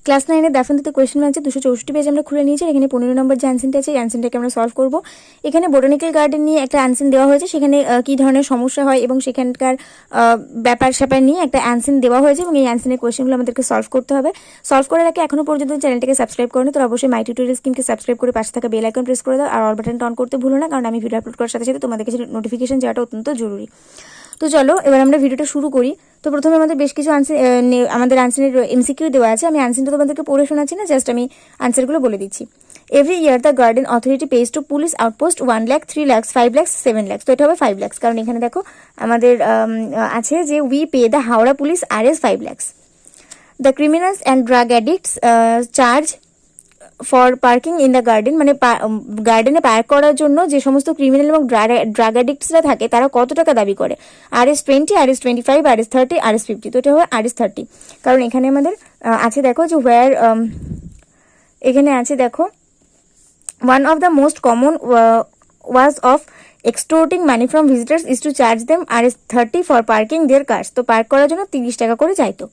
Class 9 এর দাফন দুটো কোয়েশ্চেন আছে 264 পেজ আমরা খুলে নিয়েছি। এখানে 15 নম্বর যে অ্যানসারটা আছে এই অ্যানসারটাকে আমরা সলভ করব। এখানে বোটানিক্যাল গার্ডেন নিয়ে একটা অ্যানসার দেওয়া হয়েছে, সেখানে কি ধরনের সমস্যা হয় এবং সেখানকার ব্যাপার স্যাপার নিয়ে একটা অ্যানসার দেওয়া হয়েছে এবং এই অ্যানসারের কোয়েশ্চেনগুলো আমাদেরকে সলভ করতে হবে। সলভ করার আগে এখনো পর্যন্ত চ্যানেলটাকে সাবস্ক্রাইব করো তো অবশ্যই মাই টিউটোরিয়াল স্কিমকে সাবস্ক্রাইব করে পাশে থাকা বেল আইকন প্রেস করে দাও আর অল বাটনটা অন করতে ভুলো না, কারণ আমি ভিডিও আপলোড করার সাথে সাথে তোমাদের কাছে নোটিফিকেশন যাওয়াটা অত্যন্ত জরুরি। তো চলো এবার আমরা ভিডিওটা শুরু করি। তো প্রথমে আমাদের বেশ কিছু আমাদের আনসারের এমসিকিউ দেওয়া আছে। আমি আনসারটা তোমাদেরকে পড়ে শোনাচ্ছি না, জাস্ট আমি আনসারগুলো বলে দিচ্ছি। Every year the garden authority pays to police outpost 1 lakh, 3 lakh, 5 lakh, 7 lakh. তো এটা হবে 5 লাখ, কারণ এখানে দেখো আমাদের আছে যে we pay the Howrah police RS 5 lakh. The criminals and drug addicts charge for parking in the garden, মানে গার্ডেনে পার্ক করার জন্য যে সমস্ত ক্রিমিনাল এবং ড্রাগ অ্যাডিক্টসরা থাকে তারা কত টাকা দাবি করে? RS 20, RS 25, RS 30, RS 50। তো এটা হবে RS 30, কারণ এখানে আমাদের আছে দেখো যে হোয়ার, এখানে আছে দেখো one of the most common was of extorting money from visitors is to charge them RS 30 for parking their cars। তো পার্ক করার জন্য 30 টাকা করে চাইতো।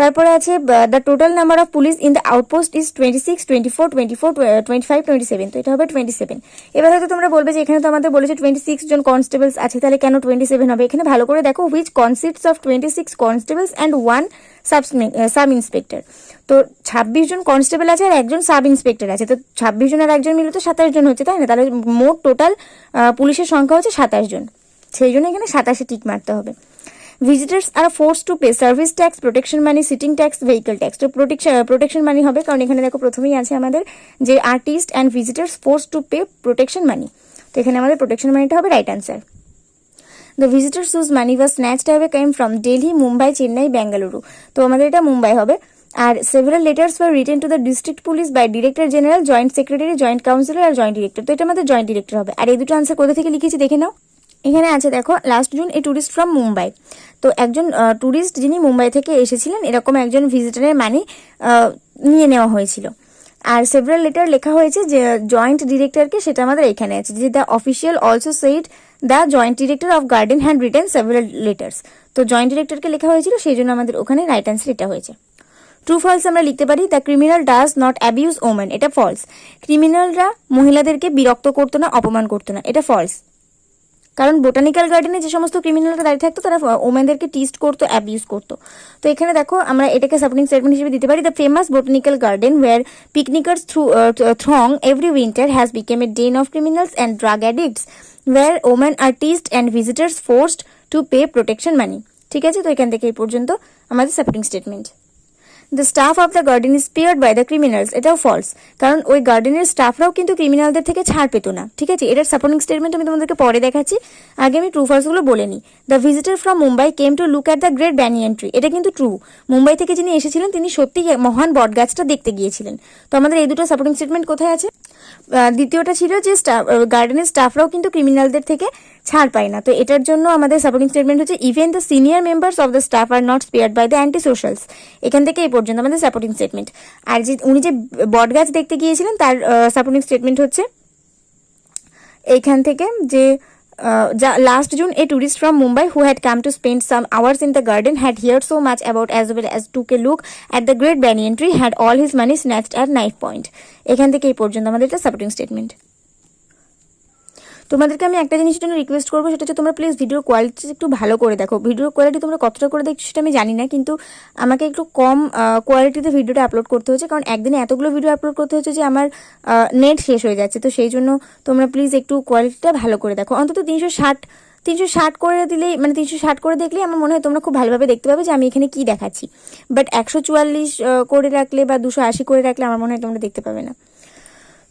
তারপরে আছে the total number of police in the outpost is 26, 24, 24, 25, 27। তো এটা হবে 27। এবার হয়তো তোমরা বলবে যে এখানে তো আমাদের বলেছে 26 জন কনস্টেবলস আছে, তাহলে কেন 27 হবে? এখানে ভালো করে দেখো, which consists of 26 constables and 1 sub inspector. তো 26 জন কনস্টেবল আছে আর একজন সাব ইন্সপেক্টর আছে, তো 26 জন আর একজন মিলে তো 27 জন হচ্ছে, তাই না? তাহলে মোট টোটাল পুলিশের সংখ্যা হচ্ছে 27 জন, সেই জন্য এখানে 27-এ টিক মারতে হবে। Visitors are forced to pay service tax, protection money, sitting tax, vehicle tax। তো protection money হবে, কারণ এখানে দেখো প্রথমেই আছে আমাদের যে artist and visitors forced to pay protection money. তো এখানে আমাদের প্রোটেকশন মানিটা হবে right answer. The visitors whose money was snatched away came from Delhi, Mumbai, Chennai, Bengaluru। তো আমাদের এটা মুম্বাই হবে। আর several letters were written to the district police by director general, joint secretary, joint councillor R joint director। তো এটা আমাদের joint director হবে। আর এই দুটো আনসার কোথা থেকে লিখেছি দেখে নাও। এখানে আছে দেখো, last June a tourist from Mumbai. তো একজন ট্যুরিস্ট যিনি মুম্বাই থেকে এসেছিলেন, এরকম একজন ভিজিটারের মানি নিয়ে নেওয়া হয়েছিল। আর সেভারাল লেটার লেখা হয়েছে যে জয়েন্ট ডিরেক্টরকে, সেটা আমাদের এখানে আছে যে the official also said the joint director of garden had written several letters. তো জয়েন্ট ডিরেক্টরকে লেখা হয়েছিল, সেই জন্য আমাদের ওখানে রাইট অ্যান্সার এটা হয়েছে। ট্রু ফলস আমরা লিখতে পারি, the criminal does not abuse women. এটা ফলস। ক্রিমিনালরা মহিলাদেরকে বিরক্ত করতো না, অপমান করতো না, এটা ফলস। কারণ বোটানিক্যাল গার্ডেনে যে সমস্ত ক্রিমিনালরা দাঁড়িয়ে থাকতো তারা ওমেনদেরকে টিস্ট করতো, অ্যাবিউজ করতো। তো এখানে দেখো আমরা এটাকে সাপোর্টিং স্টেটমেন্ট হিসেবে দিতে পারি, the famous botanical garden where picnickers throng every winter has become a den of criminals and drug addicts where women artist and visitors forced to pay protection money. ঠিক আছে, তো এখান থেকে এই পর্যন্ত আমাদের supporting statement. The staff of the garden is spared by the criminals. এটাও false, কারণ ওই গার্ডেনের স্টাফরাও কিন্তু ক্রিমিনালদের থেকে ছাড় পেতো না। ঠিক আছে, এটার সাপোর্টিং স্টেটমেন্ট আমি তোমাদেরকে পরে দেখাচ্ছি, আগে আমি ট্রু ফলসগুলো বলে নিই। The visitor from Mumbai came to look at the great banyan tree. এটা কিন্তু ট্রু, মুম্বাই থেকে যিনি এসেছিলেন তিনি সত্যি মহান বটগাছটা দেখতে গিয়েছিলেন। তো আমাদের এই দুটো সাপোর্টিং স্টেটমেন্ট কোথায় আছে? দ্বিতীয়টা ছিল যে গার্ডেনের স্টাফরাও কিন্তু ক্রিমিনালদের থেকে ছাড় পায় না। তো এটার জন্য আমাদের সাপোর্টিং স্টেটমেন্ট হচ্ছে even the senior members of the staff are not spared by the anti socials. এখান থেকে এই পর্যন্ত আমাদের সাপোর্টিং স্টেটমেন্ট। আর যে উনি যে বটগাছ দেখতে গিয়েছিলেন তার সাপোর্টিং স্টেটমেন্ট হচ্ছে এইখান থেকে যে last June a tourist from Mumbai who had come to spend some hours in the garden had heard so much about as well as took a look at the great banyan tree had all his money snatched at knife point। এখান থেকে এই পর্যন্ত আমাদের এটা supporting statement. তোমাদেরকে আমি একটা জিনিসের জন্য রিকোয়েস্ট করবো, সেটা হচ্ছে তোমরা প্লিজ ভিডিওর কোয়ালিটি একটু ভালো করে দেখো। ভিডিওর কোয়ালিটি তোমরা কতটা করে দেখছো সেটা আমি জানি না, কিন্তু আমাকে একটু কম কোয়ালিটিতে ভিডিওটা আপলোড করতে হচ্ছে, কারণ একদিনে এতগুলো ভিডিও আপলোড করতে হচ্ছে যে আমার নেট শেষ হয়ে যাচ্ছে। তো সেই জন্য তোমরা প্লিজ একটু কোয়ালিটিটা ভালো করে দেখো। অন্তত 360 করে দিলেই, মানে 360 করে দেখলেই আমার মনে হয় তোমরা খুব ভালোভাবে দেখতে পাবে যে আমি এখানে কি দেখাচ্ছি। বাট 144 করে রাখলে বা 280 করে রাখলে আমার মনে হয় তোমরা দেখতে পাবে না।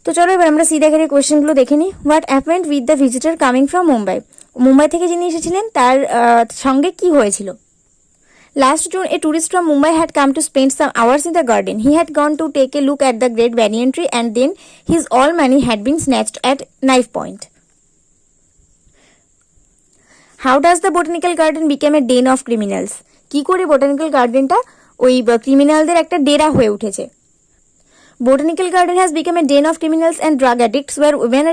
তো চলো এবার আমরা সি দাগের কোয়েশ্চেনগুলো দেখে নিই। What happened with the visitor coming from Mumbai. Mumbai থেকে যিনি এসেছিলেন তার সঙ্গে কি হয়েছিল? Last June a tourist from Mumbai had come to spend some hours in the garden. He had gone to take a look at the great banyan tree and then his all money had been snatched at knife point. How does the botanical garden became a den of criminals. কি করে botanical গার্ডেনটা ওই ক্রিমিনালদের একটা ডেরা হয়ে উঠেছে? Botanical Garden has become a den of criminals and drug addicts where women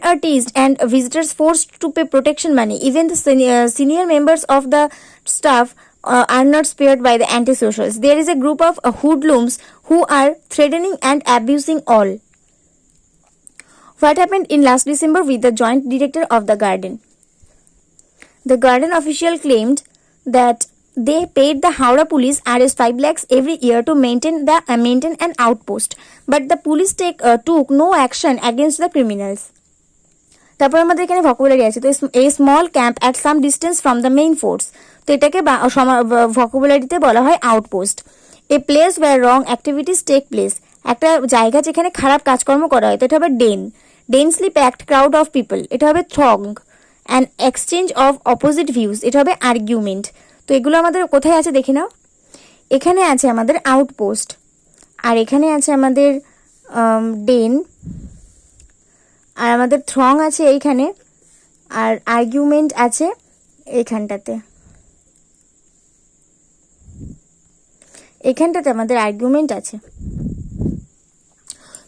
are teased and visitors forced to pay protection money. Even the senior members of the staff are not spared by the antisocials. There is a group of hoodlums who are threatening and abusing all. What happened in last December with the joint director of the garden? The garden official claimed that they paid the Howrah police Rs 5 lakhs every year to maintain an outpost, but the police took no action against the criminals. তারপর আমাদের এখানে vocabulary আছে, তো a small camp at some distance from the main force, তো এটাকে ভোকাবুলারিতে বলা হয় outpost. A place where wrong activities take place, একটা জায়গা যেখানে খারাপ কাজকর্ম করা হয়, তো এটা হবে densely packed crowd of people, এটা হবে throng. And exchange of opposite views, এটা হবে আর্গুমেন্ট। তো এগুলো আমাদের কোথায় আছে দেখে নাও। এখানে আছে আমাদের আউটপোস্ট, আর এখানে আছে আমাদের ডেন, আর আমাদের থ্রং আছে এইখানে, আর আর্গুমেন্ট আছে এইখানটাতে। এখানটাতে আমাদের আর্গুমেন্ট আছে।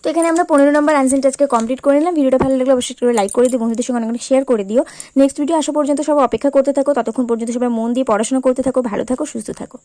তো এখানে আমরা 15 নম্বর আনসারটা আজকে কমপ্লিট করে নিলাম। ভিডিওটা ভালো লাগলে অবশ্যই করে লাইক করে দিও, বন্ধুদের সঙ্গে অনেক শেয়ার করে দিও। নেক্সট ভিডিও আসা পর্যন্ত সবাই অপেক্ষা করতে থাকো, ততক্ষণ পর্যন্ত সবাই মন দিয়ে পড়াশোনা করতে থাকো, ভালো থাকো, সুস্থ থাকো।